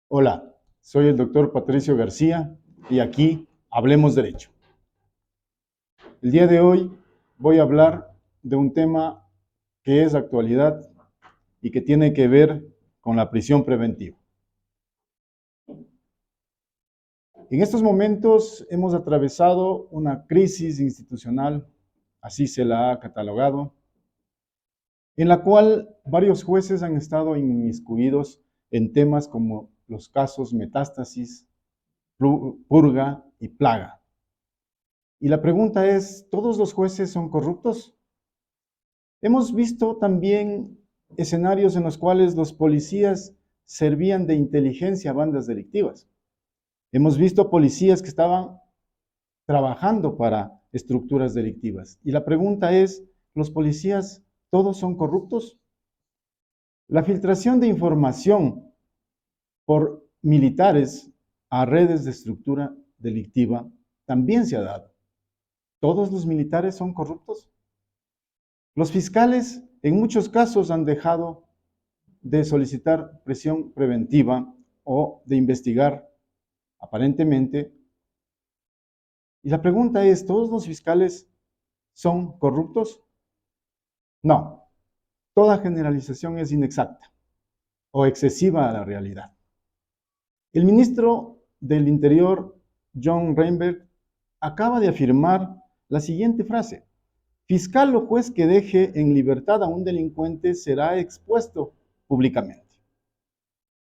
Hola, soy el doctor Patricio García y aquí Hablemos Derecho. El día de hoy voy a hablar de un tema que es actualidad y que tiene que ver con la prisión preventiva. En estos momentos hemos atravesado una crisis institucional, así se la ha catalogado, en la cual varios jueces han estado inmiscuidos en temas como los casos metástasis, purga y plaga. Y la pregunta es, ¿todos los jueces son corruptos? Hemos visto también escenarios en los cuales los policías servían de inteligencia a bandas delictivas. Hemos visto policías que estaban trabajando para estructuras delictivas. Y la pregunta es, ¿los policías todos son corruptos? La filtración de información por militares a redes de estructura delictiva también se ha dado. ¿Todos los militares son corruptos? Los fiscales en muchos casos han dejado de solicitar prisión preventiva o de investigar aparentemente. Y la pregunta es, ¿todos los fiscales son corruptos? No, toda generalización es inexacta o excesiva a la realidad. El ministro del Interior, John Reinberg, acaba de afirmar la siguiente frase: fiscal o juez que deje en libertad a un delincuente será expuesto públicamente.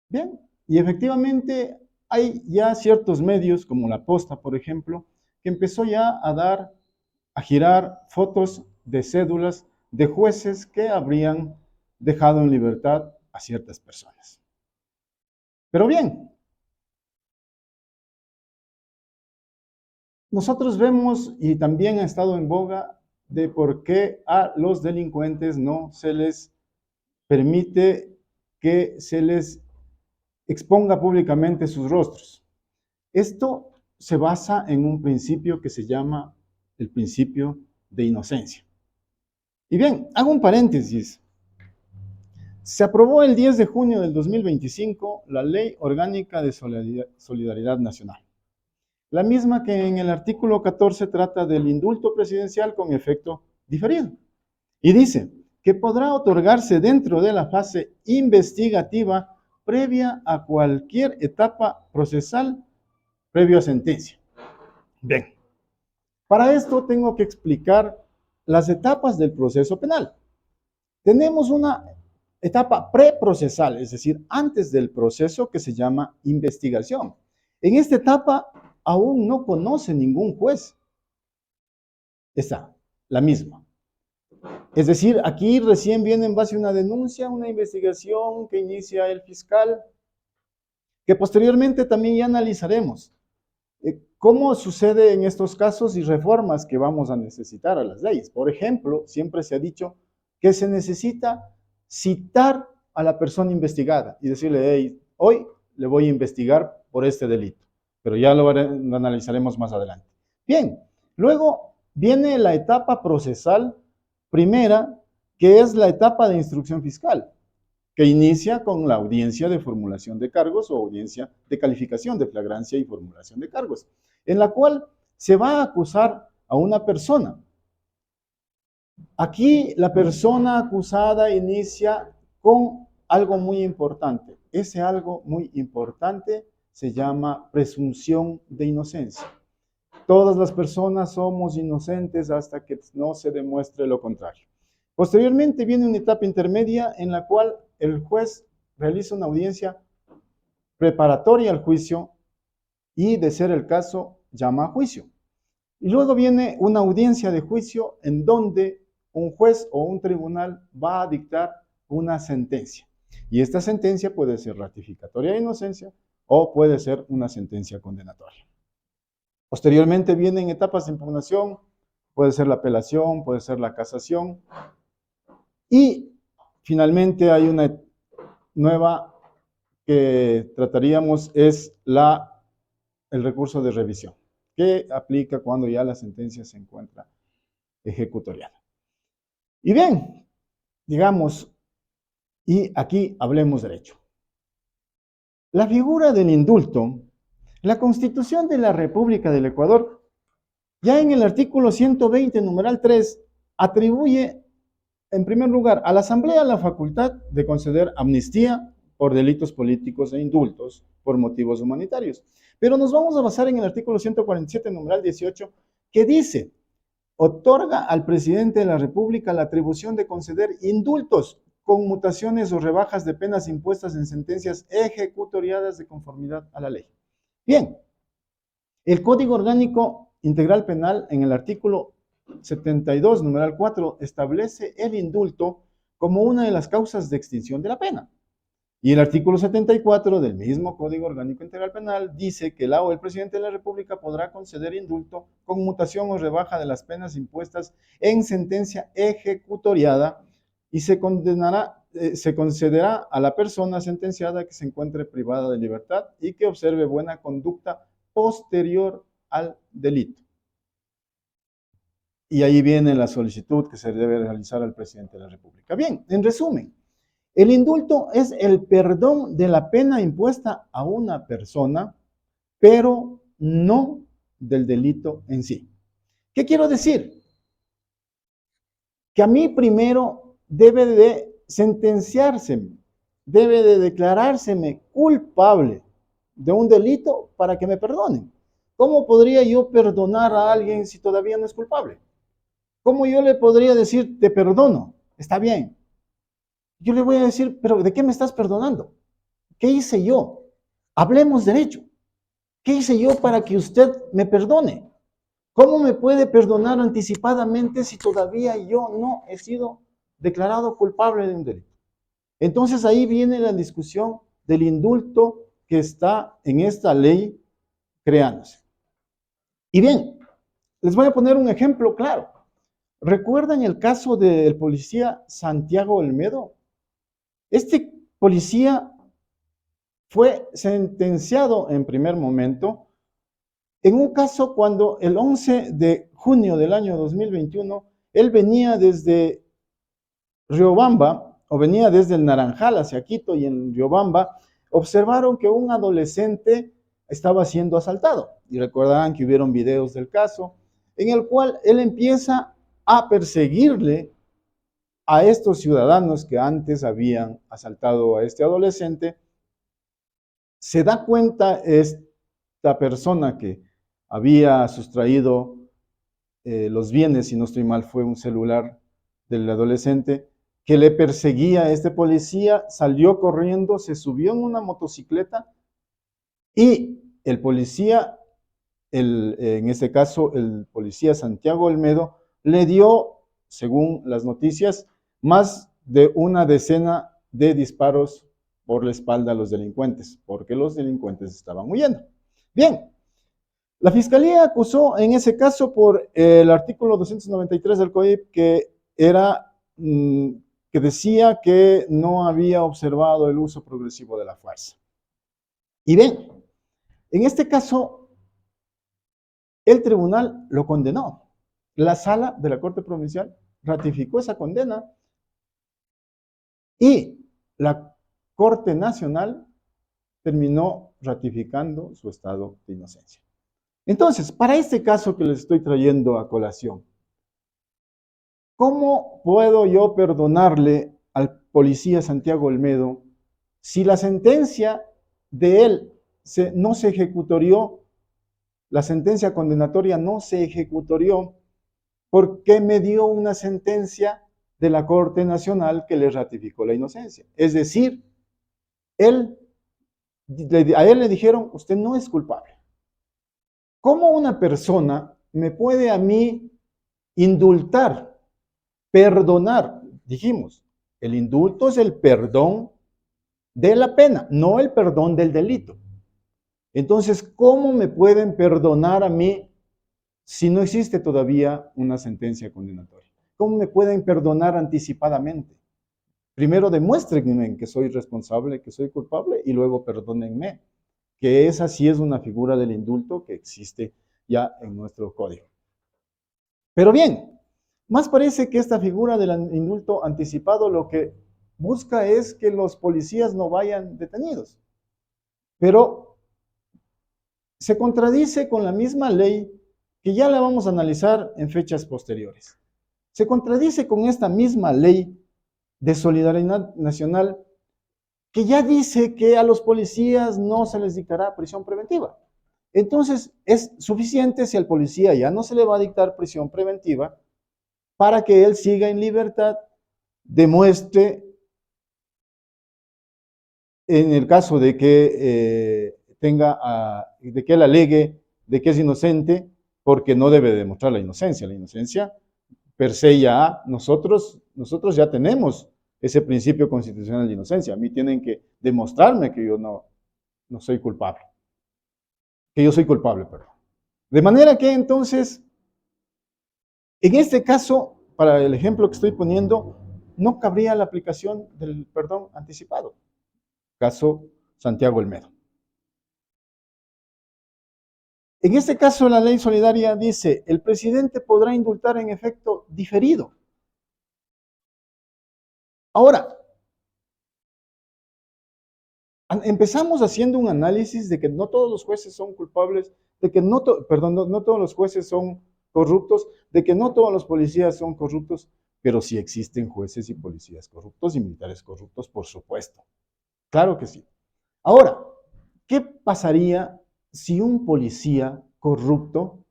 Bien, y efectivamente hay ya ciertos medios, como La Posta, por ejemplo, que empezó ya a girar fotos de cédulas de jueces que habrían dejado en libertad a ciertas personas. Pero bien, nosotros vemos, y también ha estado en boga, de por qué a los delincuentes no se les permite que se les exponga públicamente sus rostros. Esto se basa en un principio que se llama el principio de inocencia. Y bien, hago un paréntesis. Se aprobó el 10 de junio del 2025 la Ley Orgánica de Solidaridad Nacional, la misma que en el artículo 14 trata del indulto presidencial con efecto diferido. Y dice que podrá otorgarse dentro de la fase investigativa previa a cualquier etapa procesal previo a sentencia. Bien, para esto tengo que explicar las etapas del proceso penal. Tenemos una etapa preprocesal, es decir, antes del proceso, que se llama investigación. En esta etapa aún no conoce ningún juez. Está la misma. Es decir, aquí recién viene en base a una denuncia, una investigación que inicia el fiscal, que posteriormente también ya analizaremos. ¿Cómo sucede en estos casos y reformas que vamos a necesitar a las leyes? Por ejemplo, siempre se ha dicho que se necesita citar a la persona investigada y decirle, hey, hoy le voy a investigar por este delito, pero ya lo analizaremos más adelante. Bien, luego viene la etapa procesal primera, que es la etapa de instrucción fiscal, que inicia con la audiencia de formulación de cargos o audiencia de calificación de flagrancia y formulación de cargos, en la cual se va a acusar a una persona. Aquí la persona acusada inicia con algo muy importante. Ese algo muy importante se llama presunción de inocencia. Todas las personas somos inocentes hasta que no se demuestre lo contrario. Posteriormente viene una etapa intermedia en la cual el juez realiza una audiencia preparatoria al juicio y, de ser el caso, llama a juicio. Y luego viene una audiencia de juicio en donde un juez o un tribunal va a dictar una sentencia. Y esta sentencia puede ser ratificatoria de inocencia o puede ser una sentencia condenatoria. Posteriormente vienen etapas de impugnación, puede ser la apelación, puede ser la casación. Y finalmente hay una nueva que trataríamos, es el recurso de revisión, que aplica cuando ya la sentencia se encuentra ejecutoriada. Y bien, digamos, y aquí hablemos derecho. La figura del indulto, la Constitución de la República del Ecuador, ya en el artículo 120, numeral 3, atribuye, en primer lugar, a la Asamblea la facultad de conceder amnistía por delitos políticos e indultos por motivos humanitarios. Pero nos vamos a basar en el artículo 147, numeral 18, que dice: otorga al presidente de la República la atribución de conceder indultos, conmutaciones o rebajas de penas impuestas en sentencias ejecutoriadas de conformidad a la ley. Bien, el Código Orgánico Integral Penal, en el artículo 72, numeral 4, establece el indulto como una de las causas de extinción de la pena. Y el artículo 74 del mismo Código Orgánico Integral Penal dice que el presidente de la República podrá conceder indulto, conmutación o rebaja de las penas impuestas en sentencia ejecutoriada y se concederá a la persona sentenciada que se encuentre privada de libertad y que observe buena conducta posterior al delito. Y ahí viene la solicitud que se debe realizar al presidente de la República. Bien, en resumen, el indulto es el perdón de la pena impuesta a una persona, pero no del delito en sí. ¿Qué quiero decir? Que a mí primero debe de sentenciárseme, debe de declarárseme culpable de un delito para que me perdonen. ¿Cómo podría yo perdonar a alguien si todavía no es culpable? ¿Cómo yo le podría decir, te perdono? Está bien. Yo le voy a decir, pero ¿de qué me estás perdonando? ¿Qué hice yo? Hablemos derecho. ¿Qué hice yo para que usted me perdone? ¿Cómo me puede perdonar anticipadamente si todavía yo no he sido declarado culpable de un delito? Entonces ahí viene la discusión del indulto que está en esta ley creándose. Y bien, les voy a poner un ejemplo claro. ¿Recuerdan el caso del policía Santiago Olmedo? Este policía fue sentenciado en primer momento en un caso cuando el 11 de junio del año 2021, él venía desde Riobamba, o venía desde el Naranjal hacia Quito, y en Riobamba observaron que un adolescente estaba siendo asaltado. Y recordarán que hubieron videos del caso, en el cual él empieza a perseguirle a estos ciudadanos que antes habían asaltado a este adolescente. Se da cuenta esta persona que había sustraído los bienes, si no estoy mal, fue un celular del adolescente, que le perseguía a este policía, salió corriendo, se subió en una motocicleta y el policía, en este caso el policía Santiago Olmedo, le dio, según las noticias, más de una decena de disparos por la espalda a los delincuentes, porque los delincuentes estaban huyendo. Bien, la Fiscalía acusó en ese caso por el artículo 293 del COIP que decía que no había observado el uso progresivo de la fuerza. Y bien, en este caso, el tribunal lo condenó. La sala de la Corte Provincial ratificó esa condena y la Corte Nacional terminó ratificando su estado de inocencia. Entonces, para este caso que les estoy trayendo a colación, ¿cómo puedo yo perdonarle al policía Santiago Olmedo si la sentencia de él no se ejecutorió, la sentencia condenatoria no se ejecutorió porque me dio una sentencia de la Corte Nacional que le ratificó la inocencia? Es decir, a él le dijeron, usted no es culpable. ¿Cómo una persona me puede a mí indultar, perdonar? Dijimos, el indulto es el perdón de la pena, no el perdón del delito. Entonces, ¿cómo me pueden perdonar a mí si no existe todavía una sentencia condenatoria? ¿Cómo me pueden perdonar anticipadamente? Primero demuéstrenme que soy responsable, que soy culpable, y luego perdónenme, que esa sí es una figura del indulto que existe ya en nuestro código. Pero bien, más parece que esta figura del indulto anticipado lo que busca es que los policías no vayan detenidos. pero se contradice con la misma ley que ya la vamos a analizar en fechas posteriores. Se contradice con esta misma ley de solidaridad nacional que ya dice que a los policías no se les dictará prisión preventiva. Entonces, es suficiente si al policía ya no se le va a dictar prisión preventiva para que él siga en libertad, demuestre, en el caso de que de que él alegue de que es inocente, porque no debe demostrar la inocencia. La inocencia, per se ya, nosotros ya tenemos ese principio constitucional de inocencia. A mí tienen que demostrarme que yo no soy culpable. Que yo soy culpable, perdón. De manera que entonces, en este caso, para el ejemplo que estoy poniendo, no cabría la aplicación del perdón anticipado. Caso Santiago Olmedo. En este caso, la ley solidaria dice, el presidente podrá indultar en efecto diferido. Ahora, empezamos haciendo un análisis de que no todos los jueces son culpables, de que no todos los jueces son corruptos, de que no todos los policías son corruptos, pero sí existen jueces y policías corruptos y militares corruptos, por supuesto. Claro que sí. Ahora, ¿qué pasaría si un policía corrupto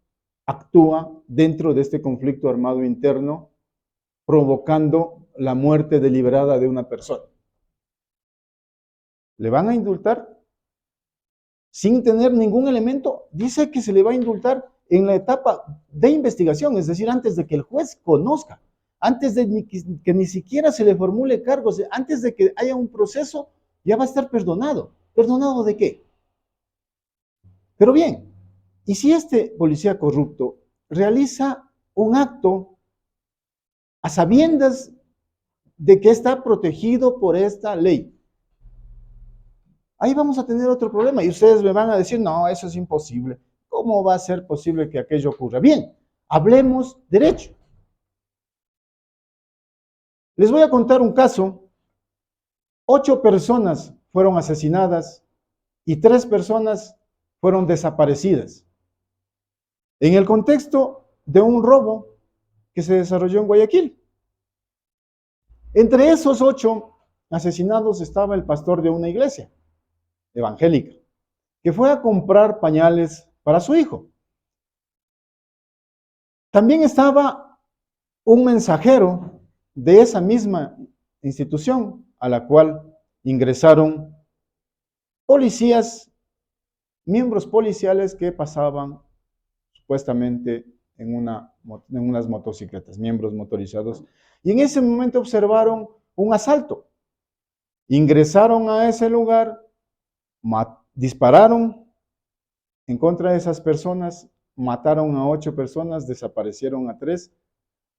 actúa dentro de este conflicto armado interno, provocando la muerte deliberada de una persona? ¿Le van a indultar sin tener ningún elemento? Dice que se le va a indultar en la etapa de investigación, es decir, antes de que el juez conozca, antes de que ni siquiera se le formule cargos, antes de que haya un proceso, ya va a estar perdonado. ¿Perdonado de qué? Pero bien, ¿y si este policía corrupto realiza un acto a sabiendas de que está protegido por esta ley? Ahí vamos a tener otro problema y ustedes me van a decir, no, eso es imposible. ¿Cómo va a ser posible que aquello ocurra? Bien, hablemos derecho. Les voy a contar un caso. 8 personas fueron asesinadas y 3 personas fueron desaparecidas en el contexto de un robo que se desarrolló en Guayaquil. Entre esos 8 asesinados estaba el pastor de una iglesia evangélica, que fue a comprar pañales para su hijo. También estaba un mensajero de esa misma institución a la cual ingresaron policías, miembros policiales que pasaban supuestamente en unas motocicletas, miembros motorizados, y en ese momento observaron un asalto. Ingresaron a ese lugar, dispararon en contra de esas personas, mataron a 8 personas, desaparecieron a 3.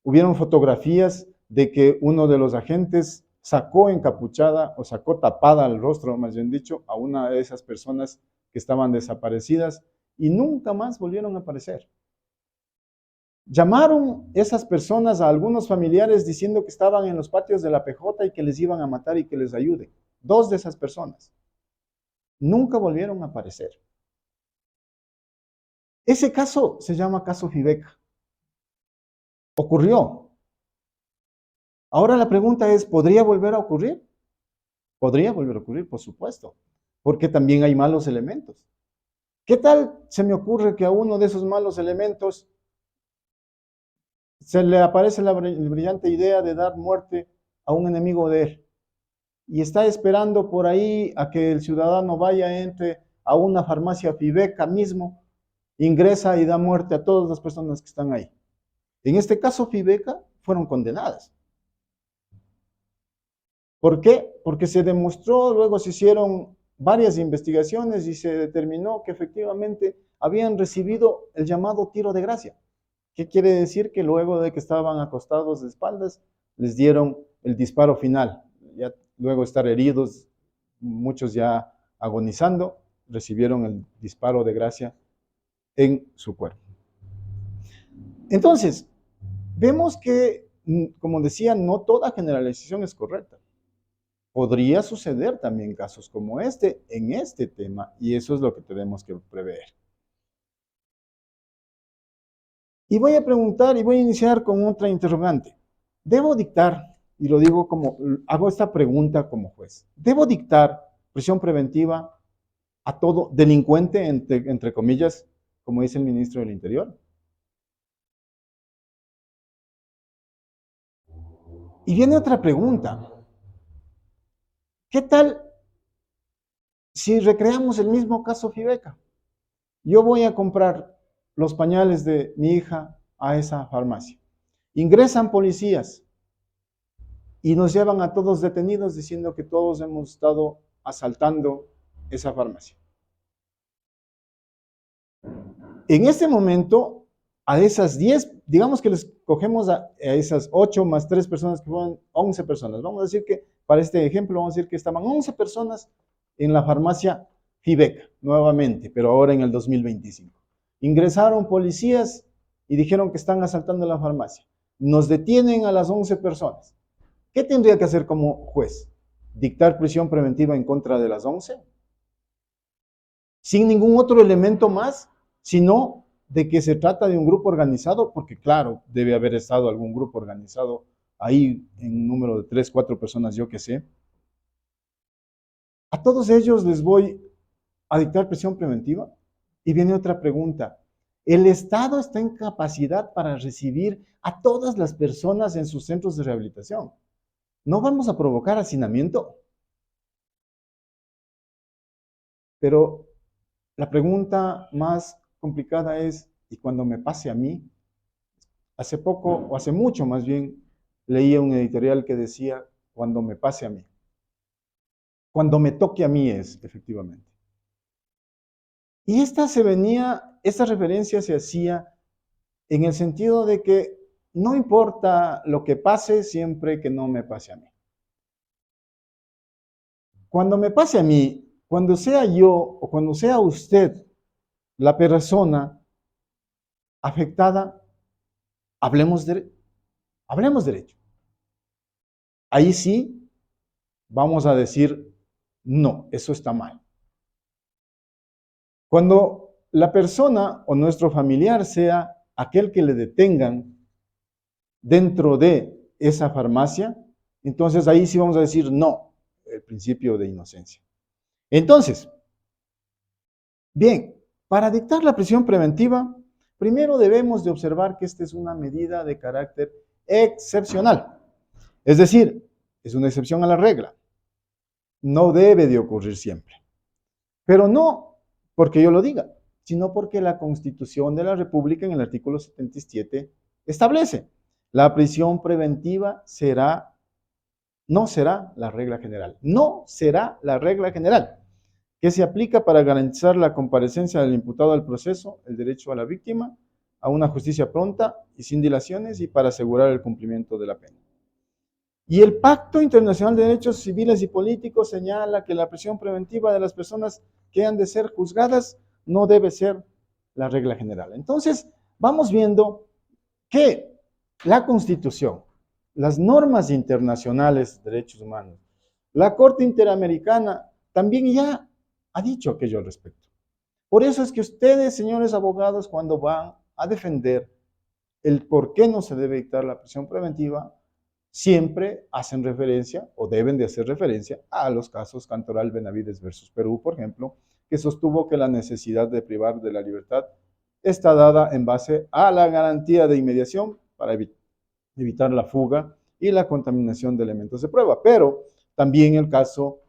Hubieron fotografías de que uno de los agentes sacó encapuchada o sacó tapada el rostro, más bien dicho, a una de esas personas que estaban desaparecidas y nunca más volvieron a aparecer. Llamaron esas personas a algunos familiares diciendo que estaban en los patios de la PJ y que les iban a matar y que les ayuden. 2 de esas personas nunca volvieron a aparecer. Ese caso se llama caso Fibeca. Ocurrió. Ahora la pregunta es, ¿podría volver a ocurrir? Podría volver a ocurrir, por supuesto, porque también hay malos elementos. ¿Qué tal se me ocurre que a uno de esos malos elementos se le aparece la brillante idea de dar muerte a un enemigo de él? Y está esperando por ahí a que el ciudadano vaya, entre a una farmacia Fibeca mismo, ingresa y da muerte a todas las personas que están ahí. En este caso, Fibeca fueron condenadas. ¿Por qué? Porque se demostró, luego se hicieron varias investigaciones y se determinó que efectivamente habían recibido el llamado tiro de gracia. ¿Qué quiere decir? Que luego de que estaban acostados de espaldas, les dieron el disparo final. Ya luego de estar heridos, muchos ya agonizando, recibieron el disparo de gracia en su cuerpo. Entonces, vemos que, como decía, no toda generalización es correcta. podría suceder también casos como este en este tema, y eso es lo que tenemos que prever. Y voy a preguntar y voy a iniciar con otra interrogante. ¿Debo dictar, y lo digo como, hago esta pregunta como juez, ¿debo dictar prisión preventiva a todo delincuente, entre comillas, como dice el ministro del Interior? Y viene otra pregunta. ¿Qué tal si recreamos el mismo caso Fibeca? Yo voy a comprar los pañales de mi hija a esa farmacia. Ingresan policías y nos llevan a todos detenidos diciendo que todos hemos estado asaltando esa farmacia. En este momento, a esas 10, digamos que les cogemos a esas 8 más 3 personas que fueron 11 personas. Vamos a decir que, para este ejemplo, vamos a decir que estaban 11 personas en la farmacia Fibeca, nuevamente, pero ahora en el 2025. Ingresaron policías y dijeron que están asaltando la farmacia. Nos detienen a las 11 personas. ¿Qué tendría que hacer como juez? ¿Dictar prisión preventiva en contra de las 11? Sin ningún otro elemento más, sino de que se trata de un grupo organizado, porque claro, debe haber estado algún grupo organizado ahí en un número de 3, 4 personas, yo que sé. A todos ellos les voy a dictar prisión preventiva. Y viene otra pregunta. ¿El Estado está en capacidad para recibir a todas las personas en sus centros de rehabilitación? ¿No vamos a provocar hacinamiento? Pero la pregunta más complicada es, ¿y cuando me pase a mí? Hace poco, o hace mucho más bien, leía un editorial que decía, cuando me pase a mí. Cuando me toque a mí es, efectivamente. Y esta referencia se hacía en el sentido de que no importa lo que pase siempre que no me pase a mí. Cuando me pase a mí, cuando sea yo o cuando sea usted la persona afectada, hablemos derecho. Ahí sí vamos a decir, no, eso está mal. Cuando la persona o nuestro familiar sea aquel que le detengan dentro de esa farmacia, entonces ahí sí vamos a decir no, el principio de inocencia. Entonces, bien, para dictar la prisión preventiva, primero debemos de observar que esta es una medida de carácter excepcional. Es decir, es una excepción a la regla. No debe de ocurrir siempre. Pero no porque yo lo diga, sino porque la Constitución de la República en el artículo 77 establece la prisión preventiva no será la regla general. No será la regla general que se aplica para garantizar la comparecencia del imputado al proceso, el derecho a la víctima, a una justicia pronta y sin dilaciones y para asegurar el cumplimiento de la pena. Y el Pacto Internacional de Derechos Civiles y Políticos señala que la prisión preventiva de las personas que han de ser juzgadas no debe ser la regla general. Entonces, vamos viendo que la Constitución, las normas internacionales de derechos humanos, la Corte Interamericana también ya ha dicho aquello al respecto. Por eso es que ustedes, señores abogados, cuando van a defender el por qué no se debe dictar la prisión preventiva, siempre hacen referencia o deben de hacer referencia a los casos Cantoral Benavides versus Perú, por ejemplo, que sostuvo que la necesidad de privar de la libertad está dada en base a la garantía de inmediación para evitar la fuga y la contaminación de elementos de prueba. Pero también el caso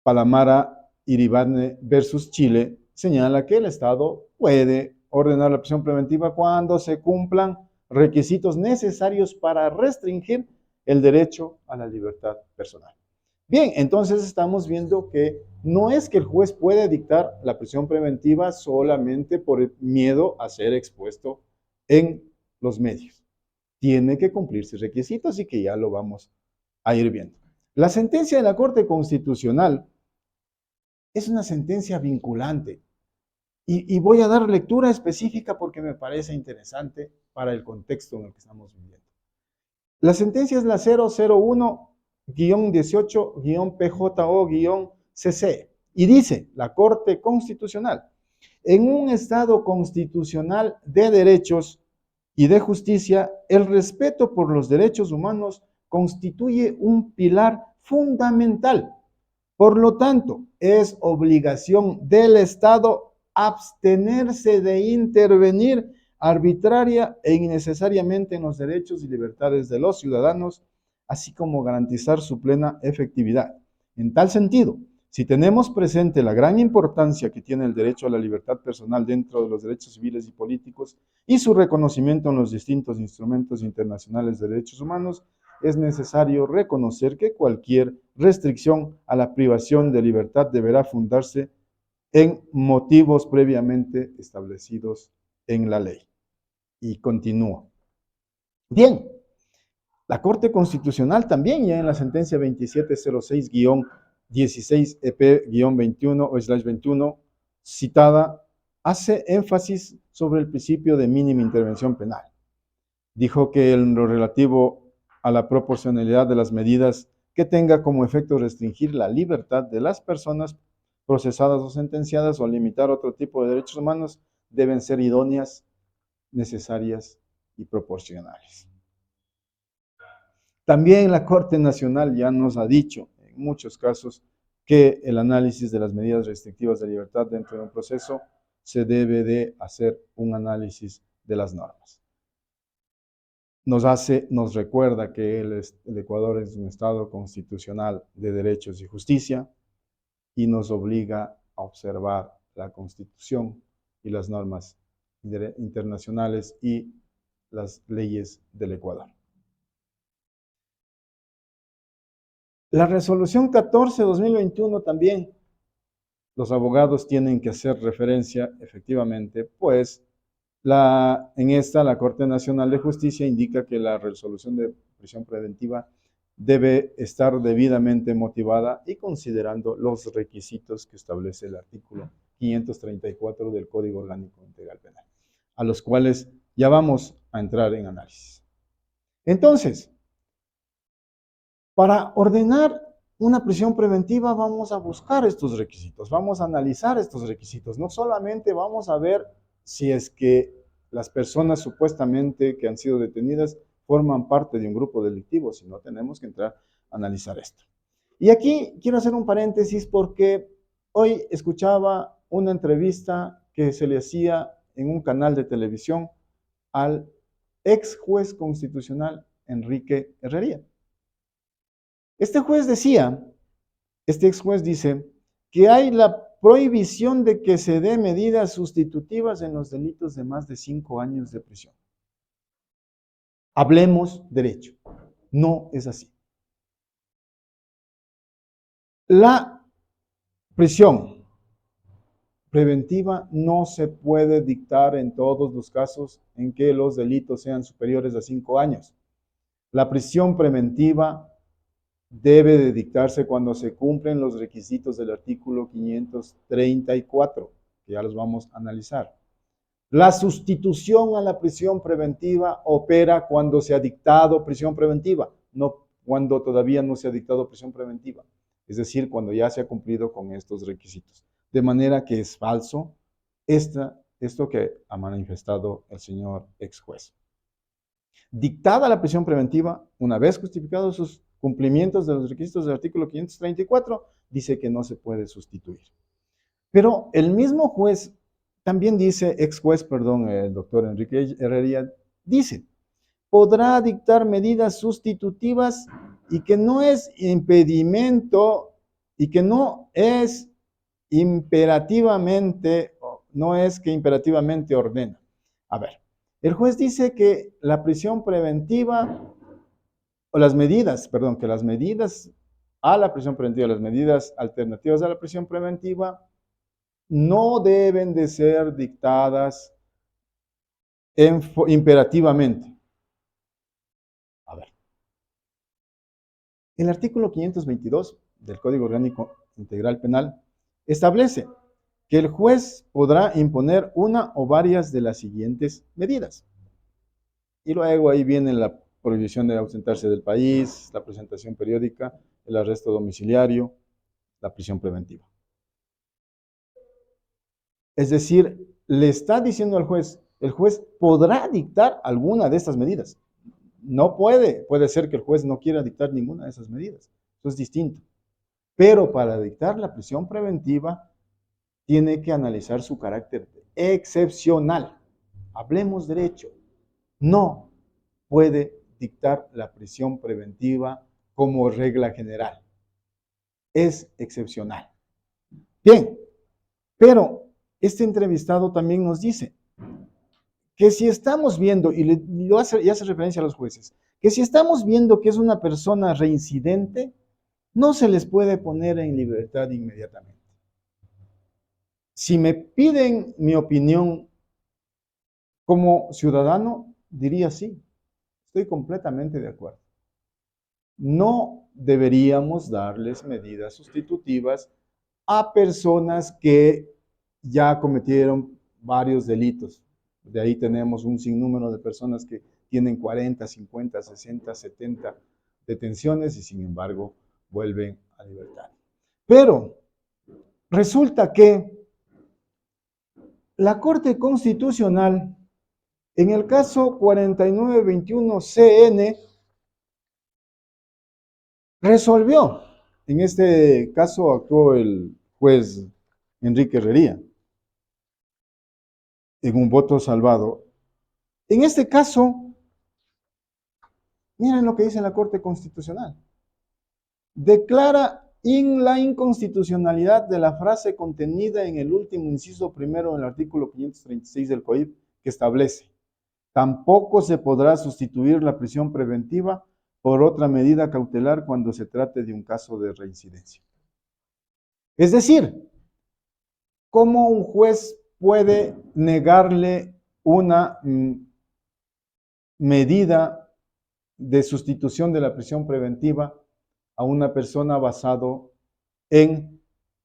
Palamara Iribarne versus Chile señala que el Estado puede ordenar la prisión preventiva cuando se cumplan requisitos necesarios para restringir el derecho a la libertad personal. Bien, entonces estamos viendo que no es que el juez puede dictar la prisión preventiva solamente por el miedo a ser expuesto en los medios. Tiene que cumplirse requisitos y que ya lo vamos a ir viendo. La sentencia de la Corte Constitucional es una sentencia vinculante. Y voy a dar lectura específica porque me parece interesante para el contexto en el que estamos viviendo. La sentencia es la 001 18-PJO-CC. Y dice la Corte Constitucional: en un Estado constitucional de derechos y de justicia, el respeto por los derechos humanos constituye un pilar fundamental. Por lo tanto, es obligación del Estado abstenerse de intervenir arbitraria e innecesariamente en los derechos y libertades de los ciudadanos, así como garantizar su plena efectividad. En tal sentido, si tenemos presente la gran importancia que tiene el derecho a la libertad personal dentro de los derechos civiles y políticos y su reconocimiento en los distintos instrumentos internacionales de derechos humanos, es necesario reconocer que cualquier restricción a la privación de libertad deberá fundarse en motivos previamente establecidos en la ley. Y continúo. Bien, la Corte Constitucional también, ya en la sentencia 2706-16EP-21/21 citada, hace énfasis sobre el principio de mínima intervención penal. Dijo que en lo relativo a la proporcionalidad de las medidas que tenga como efecto restringir la libertad de las personas procesadas o sentenciadas o limitar otro tipo de derechos humanos deben ser idóneas, necesarias y proporcionales. También la Corte Nacional ya nos ha dicho en muchos casos que el análisis de las medidas restrictivas de libertad dentro de un proceso se debe de hacer un análisis de las normas. Nos recuerda que el Ecuador es un Estado constitucional de derechos y justicia y nos obliga a observar la Constitución y las normas internacionales y las leyes del Ecuador. La resolución 14/2021 también los abogados tienen que hacer referencia, efectivamente, pues en esta la Corte Nacional de Justicia indica que la resolución de prisión preventiva debe estar debidamente motivada y considerando los requisitos que establece el artículo 534 del Código Orgánico Integral Penal, a los cuales ya vamos a entrar en análisis. Entonces, para ordenar una prisión preventiva vamos a buscar estos requisitos, vamos a analizar estos requisitos. No solamente vamos a ver si es que las personas supuestamente que han sido detenidas forman parte de un grupo delictivo, sino tenemos que entrar a analizar esto. Y aquí quiero hacer un paréntesis porque hoy escuchaba una entrevista que se le hacía en un canal de televisión al ex juez constitucional Enrique Herrería. Este ex juez dice que hay la prohibición de que se dé medidas sustitutivas en los delitos de más de 5 años de prisión. Hablemos derecho. No es así. La prisión preventiva no se puede dictar en todos los casos en que los delitos sean superiores a 5 años. La prisión preventiva debe de dictarse cuando se cumplen los requisitos del artículo 534, que ya los vamos a analizar. La sustitución a la prisión preventiva opera cuando se ha dictado prisión preventiva, no cuando todavía no se ha dictado prisión preventiva, es decir, cuando ya se ha cumplido con estos requisitos. De manera que es falso esto que ha manifestado el señor ex juez. Dictada la prisión preventiva, una vez justificados sus cumplimientos de los requisitos del artículo 534, dice que no se puede sustituir. Pero el mismo juez también dice, el doctor Enrique Herrería, dice, podrá dictar medidas sustitutivas y que no es impedimento y que no es imperativamente, no es que imperativamente ordena. A ver, el juez dice que la prisión preventiva o las medidas, que las medidas a la prisión preventiva, las medidas alternativas a la prisión preventiva, no deben de ser dictadas imperativamente. A ver. El artículo 522 del Código Orgánico Integral Penal establece que el juez podrá imponer una o varias de las siguientes medidas. Y luego ahí viene la prohibición de ausentarse del país, la presentación periódica, el arresto domiciliario, la prisión preventiva. Es decir, le está diciendo al juez, el juez podrá dictar alguna de estas medidas. No puede ser que el juez no quiera dictar ninguna de esas medidas. Eso es distinto. Pero para dictar la prisión preventiva, tiene que analizar su carácter excepcional. Hablemos derecho. No puede dictar la prisión preventiva como regla general. Es excepcional. Bien, pero este entrevistado también nos dice que si estamos viendo, y hace referencia a los jueces, que si estamos viendo que es una persona reincidente, no se les puede poner en libertad inmediatamente. Si me piden mi opinión como ciudadano, diría sí, estoy completamente de acuerdo. No deberíamos darles medidas sustitutivas a personas que ya cometieron varios delitos. De ahí tenemos un sinnúmero de personas que tienen 40, 50, 60, 70 detenciones y sin embargo vuelven a libertad. Pero resulta que la Corte Constitucional, en el caso 4921 CN, resolvió. En este caso actuó el juez Enrique Herrería en un voto salvado. En este caso, miren lo que dice la Corte Constitucional. Declara la inconstitucionalidad de la frase contenida en el último inciso primero del artículo 536 del COIP, que establece: tampoco se podrá sustituir la prisión preventiva por otra medida cautelar cuando se trate de un caso de reincidencia. Es decir, ¿cómo un juez puede negarle una medida de sustitución de la prisión preventiva a una persona basado en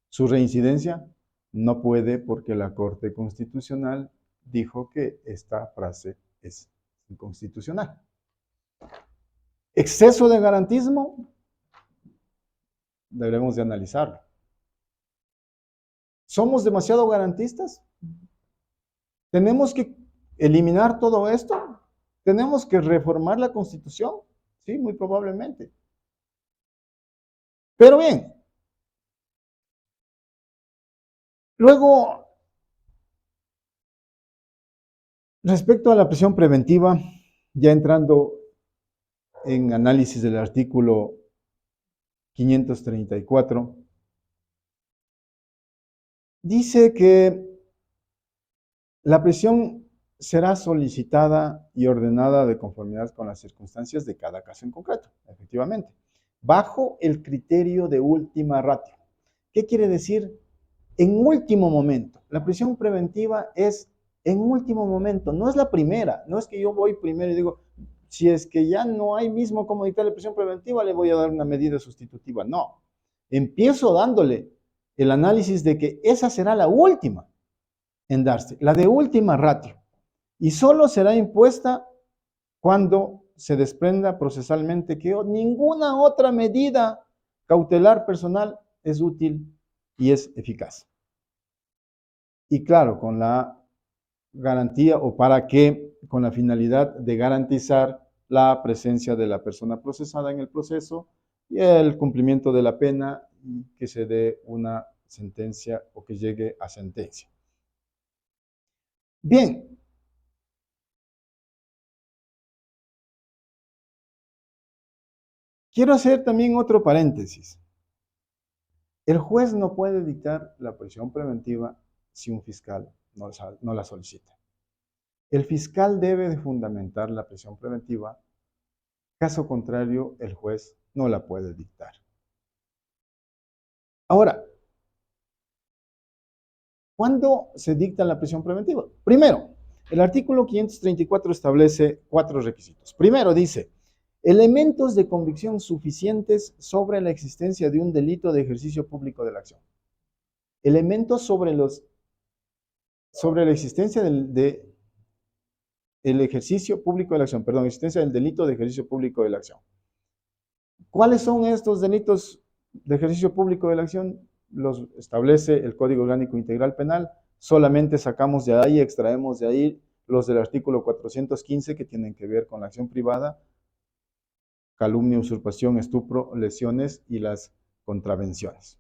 su reincidencia? No puede, porque la Corte Constitucional dijo que esta frase es inconstitucional. ¿Exceso de garantismo? Deberemos de analizarlo. ¿Somos demasiado garantistas? ¿Tenemos que eliminar todo esto? ¿Tenemos que reformar la Constitución? Sí, muy probablemente. Pero bien, luego, respecto a la prisión preventiva, ya entrando en análisis del artículo 534, dice que la prisión será solicitada y ordenada de conformidad con las circunstancias de cada caso en concreto, efectivamente, bajo el criterio de última ratio. ¿Qué quiere decir? En último momento. La prisión preventiva es en último momento, no es la primera, no es que yo voy primero y digo, si es que ya no hay mismo cómo dictar la prisión preventiva, le voy a dar una medida sustitutiva. No, empiezo dándole el análisis de que esa será la última en darse, la de última ratio, y solo será impuesta cuando se desprenda procesalmente que ninguna otra medida cautelar personal es útil y es eficaz. Y claro, con la garantía o para que, con la finalidad de garantizar la presencia de la persona procesada en el proceso y el cumplimiento de la pena y que se dé una sentencia o que llegue a sentencia. Bien. Quiero hacer también otro paréntesis. El juez no puede dictar la prisión preventiva si un fiscal no la solicita. El fiscal debe de fundamentar la prisión preventiva, caso contrario, el juez no la puede dictar. Ahora, ¿cuándo se dicta la prisión preventiva? Primero, el artículo 534 establece 4 requisitos. Primero dice, elementos de convicción suficientes sobre la existencia de un delito de ejercicio público de la acción. Elementos sobre la existencia el ejercicio público de la acción, perdón, existencia del delito de ejercicio público de la acción. ¿Cuáles son estos delitos de ejercicio público de la acción? Los establece el Código Orgánico Integral Penal. Solamente sacamos de ahí, extraemos de ahí los del artículo 415 que tienen que ver con la acción privada, calumnia, usurpación, estupro, lesiones y las contravenciones.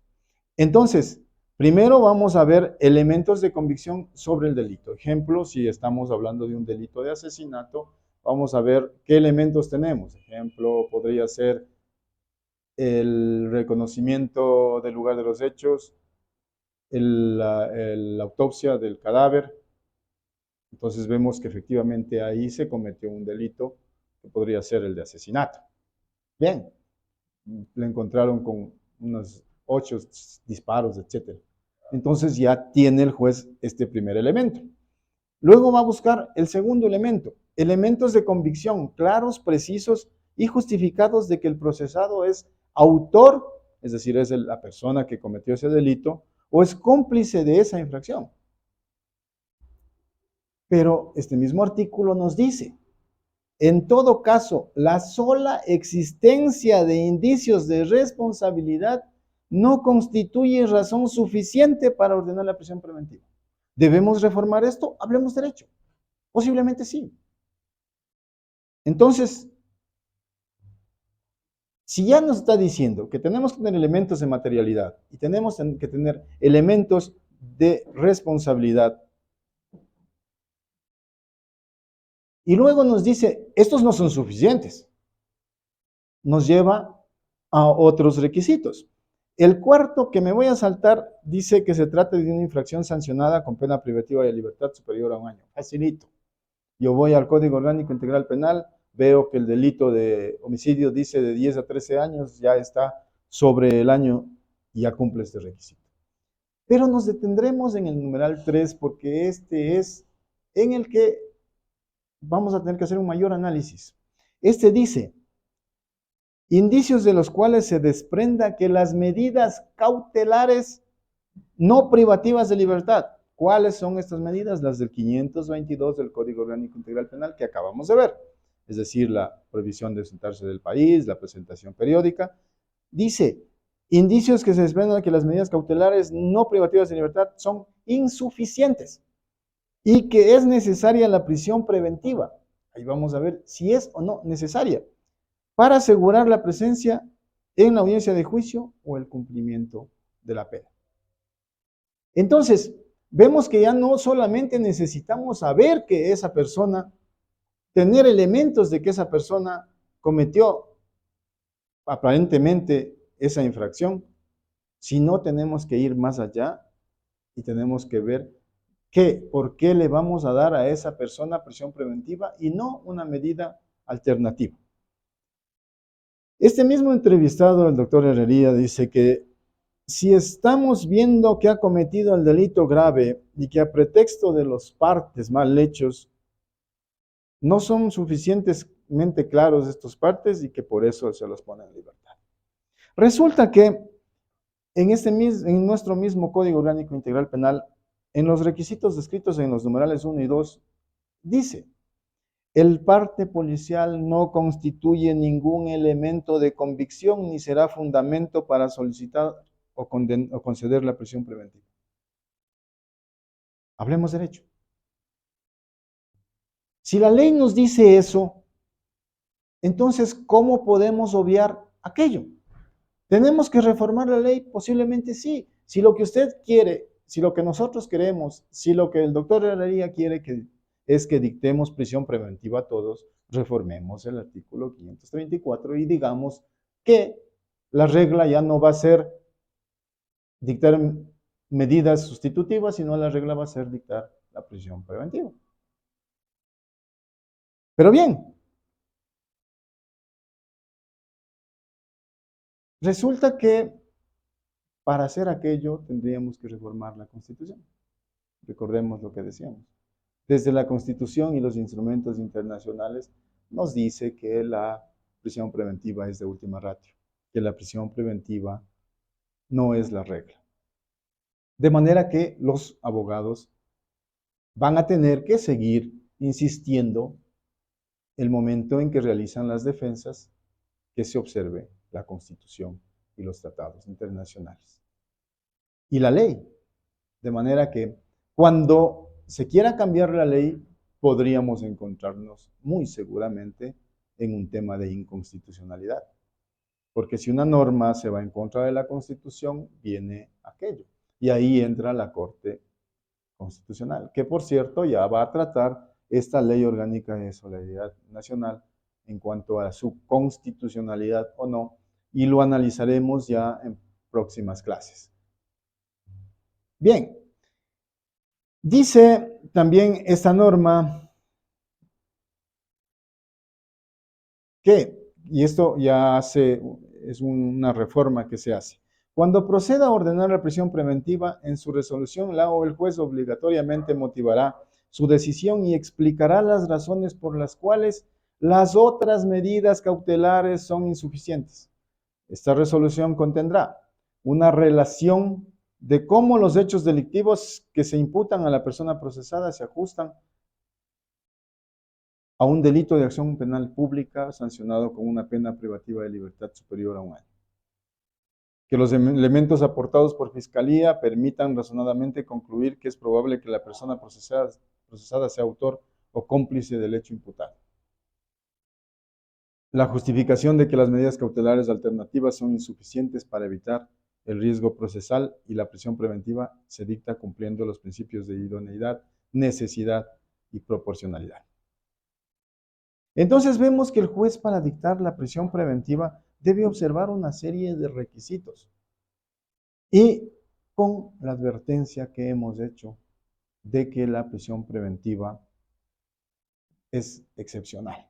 Entonces, primero vamos a ver elementos de convicción sobre el delito. Ejemplo, si estamos hablando de un delito de asesinato, vamos a ver qué elementos tenemos. Ejemplo, podría ser el reconocimiento del lugar de los hechos, la autopsia del cadáver. Entonces vemos que efectivamente ahí se cometió un delito que podría ser el de asesinato. Bien, le encontraron con unos 8 disparos, etc. Entonces ya tiene el juez este primer elemento. Luego va a buscar el segundo elemento, elementos de convicción claros, precisos y justificados de que el procesado es autor, es decir, es la persona que cometió ese delito, o es cómplice de esa infracción. Pero este mismo artículo nos dice, en todo caso, la sola existencia de indicios de responsabilidad no constituye razón suficiente para ordenar la prisión preventiva. ¿Debemos reformar esto? Hablemos derecho. Posiblemente sí. Entonces, si ya nos está diciendo que tenemos que tener elementos de materialidad y tenemos que tener elementos de responsabilidad, y luego nos dice, estos no son suficientes, nos lleva a otros requisitos. El cuarto que me voy a saltar dice que se trata de una infracción sancionada con pena privativa de libertad superior a 1 año. Facilito. Yo voy al Código Orgánico Integral Penal, veo que el delito de homicidio dice de 10 a 13 años, ya está sobre el año y ya cumple este requisito. Pero nos detendremos en el numeral 3 porque este es en el que vamos a tener que hacer un mayor análisis. Este dice, indicios de los cuales se desprenda que las medidas cautelares no privativas de libertad. ¿Cuáles son estas medidas? Las del 522 del Código Orgánico Integral Penal que acabamos de ver. Es decir, la prohibición de ausentarse del país, la presentación periódica. Dice, indicios que se desprendan que las medidas cautelares no privativas de libertad son insuficientes y que es necesaria la prisión preventiva. Ahí vamos a ver si es o no necesaria para asegurar la presencia en la audiencia de juicio o el cumplimiento de la pena. Entonces, vemos que ya no solamente necesitamos saber que esa persona, tener elementos de que esa persona cometió aparentemente esa infracción, sino tenemos que ir más allá y tenemos que ver por qué le vamos a dar a esa persona prisión preventiva y no una medida alternativa. Este mismo entrevistado, el doctor Herrería, dice que si estamos viendo que ha cometido el delito grave y que a pretexto de los partes mal hechos no son suficientemente claros estos partes y que por eso se los pone en libertad. Resulta que en nuestro mismo Código Orgánico Integral Penal, en los requisitos descritos en los numerales 1 y 2, dice, el parte policial no constituye ningún elemento de convicción ni será fundamento para solicitar o conceder la prisión preventiva. Hablemos derecho. Si la ley nos dice eso, entonces, ¿cómo podemos obviar aquello? ¿Tenemos que reformar la ley? Posiblemente sí. Si lo que usted quiere, si lo que nosotros queremos, si lo que el doctor Herrería quiere es que dictemos prisión preventiva a todos, reformemos el artículo 534 y digamos que la regla ya no va a ser dictar medidas sustitutivas, sino la regla va a ser dictar la prisión preventiva. Pero bien, resulta que para hacer aquello tendríamos que reformar la Constitución. Recordemos lo que decíamos. Desde la Constitución y los instrumentos internacionales nos dice que la prisión preventiva es de última ratio, que la prisión preventiva no es la regla. De manera que los abogados van a tener que seguir insistiendo el momento en que realizan las defensas que se observe la Constitución y los tratados internacionales. Y la ley, de manera que cuando se quiera cambiar la ley, podríamos encontrarnos muy seguramente en un tema de inconstitucionalidad. Porque si una norma se va en contra de la Constitución, viene aquello. Y ahí entra la Corte Constitucional, que por cierto ya va a tratar esta Ley Orgánica de Solidaridad Nacional en cuanto a su constitucionalidad o no, y lo analizaremos ya en próximas clases. Bien, dice también esta norma que, y esto ya es una reforma que se hace, cuando proceda a ordenar la prisión preventiva, en su resolución la o el juez obligatoriamente motivará su decisión y explicará las razones por las cuales las otras medidas cautelares son insuficientes. Esta resolución contendrá una relación de cómo los hechos delictivos que se imputan a la persona procesada se ajustan a un delito de acción penal pública sancionado con una pena privativa de libertad superior a 1 año. Que los elementos aportados por Fiscalía permitan razonadamente concluir que es probable que la persona procesada sea autor o cómplice del hecho imputado. La justificación de que las medidas cautelares alternativas son insuficientes para evitar el riesgo procesal y la prisión preventiva se dicta cumpliendo los principios de idoneidad, necesidad y proporcionalidad. Entonces vemos que el juez, para dictar la prisión preventiva, debe observar una serie de requisitos y con la advertencia que hemos hecho de que la prisión preventiva es excepcional.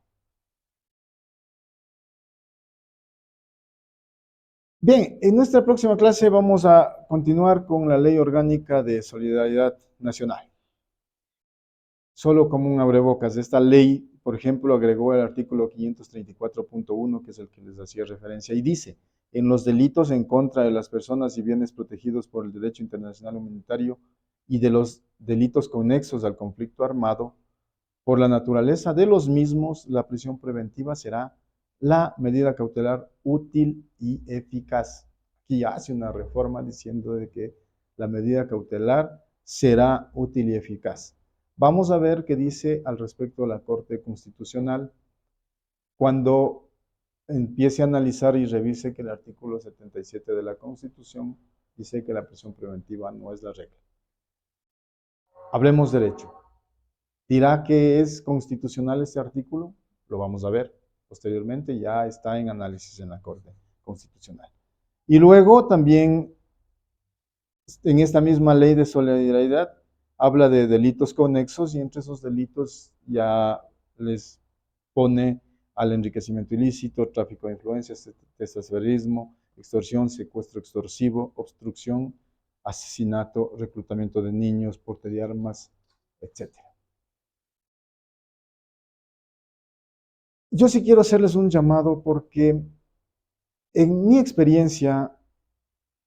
Bien, en nuestra próxima clase vamos a continuar con la Ley Orgánica de Solidaridad Nacional. Solo como un abrebocas, esta ley, por ejemplo, agregó el artículo 534.1, que es el que les hacía referencia, y dice: en los delitos en contra de las personas y bienes protegidos por el derecho internacional humanitario y de los delitos conexos al conflicto armado, por la naturaleza de los mismos, la prisión preventiva será la medida cautelar útil y eficaz. Aquí hace una reforma diciendo de que la medida cautelar será útil y eficaz. Vamos a ver qué dice al respecto la Corte Constitucional cuando empiece a analizar y revise que el artículo 77 de la Constitución dice que la prisión preventiva no es la regla. Hablemos derecho. ¿Dirá que es constitucional este artículo? Lo vamos a ver posteriormente, ya está en análisis en la Corte Constitucional. Y luego también en esta misma ley de solidaridad habla de delitos conexos y entre esos delitos ya les pone al enriquecimiento ilícito, tráfico de influencias, testaferrismo, extorsión, secuestro extorsivo, obstrucción, asesinato, reclutamiento de niños, porte de armas, etc. Yo sí quiero hacerles un llamado porque en mi experiencia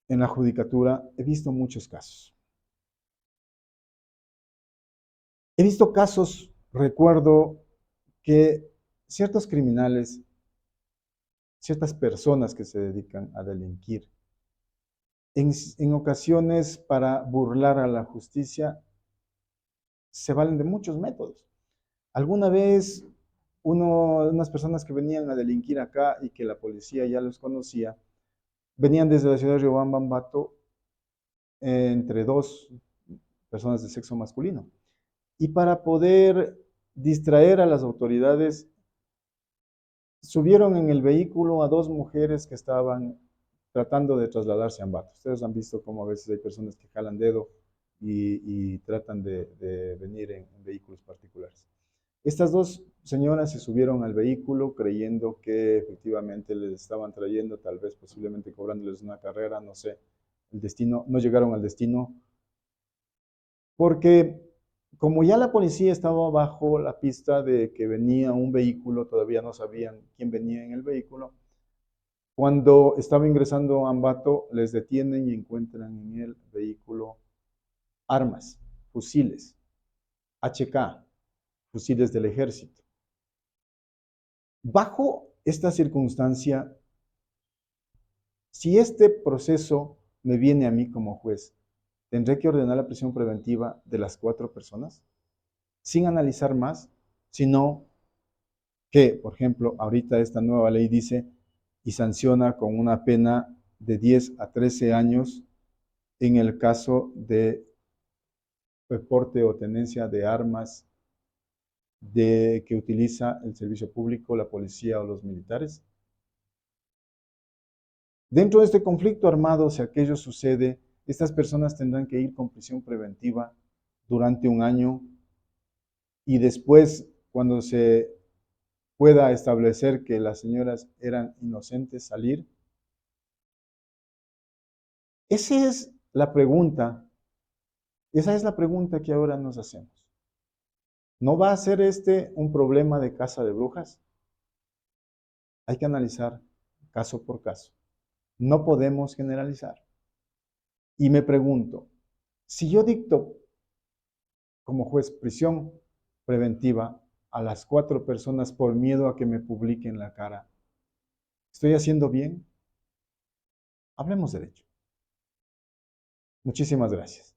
en la judicatura he visto muchos casos. He visto casos, recuerdo que ciertos criminales, ciertas personas que se dedican a delinquir, en ocasiones para burlar a la justicia, se valen de muchos métodos. Alguna vez unas personas que venían a delinquir acá y que la policía ya los conocía, venían desde la ciudad de Riobamba, Ambato, entre dos personas de sexo masculino. Y para poder distraer a las autoridades, subieron en el vehículo a dos mujeres que estaban tratando de trasladarse a Ambato. Ustedes han visto cómo a veces hay personas que jalan dedo y tratan de venir en vehículos particulares. Estas dos señoras se subieron al vehículo creyendo que efectivamente les estaban trayendo, tal vez posiblemente cobrándoles una carrera, no sé, el destino. No llegaron al destino porque como ya la policía estaba bajo la pista de que venía un vehículo, todavía no sabían quién venía en el vehículo. Cuando estaba ingresando a Ambato, les detienen y encuentran en el vehículo armas, fusiles, HK, fusiles del ejército. Bajo esta circunstancia, si este proceso me viene a mí como juez, ¿tendré que ordenar la prisión preventiva de las 4 personas? Sin analizar más, sino que, por ejemplo, ahorita esta nueva ley dice y sanciona con una pena de 10 a 13 años en el caso de porte o tenencia de armas que utiliza el servicio público, la policía o los militares. Dentro de este conflicto armado, si aquello sucede, estas personas tendrán que ir con prisión preventiva durante un año y después, cuando se pueda establecer que las señoras eran inocentes, salir. Esa es la pregunta, esa es la pregunta que ahora nos hacemos. ¿No va a ser este un problema de casa de brujas? Hay que analizar caso por caso. No podemos generalizar. Y me pregunto, si yo dicto como juez prisión preventiva a las 4 personas por miedo a que me publiquen la cara, ¿estoy haciendo bien? Hablemos derecho. Muchísimas gracias.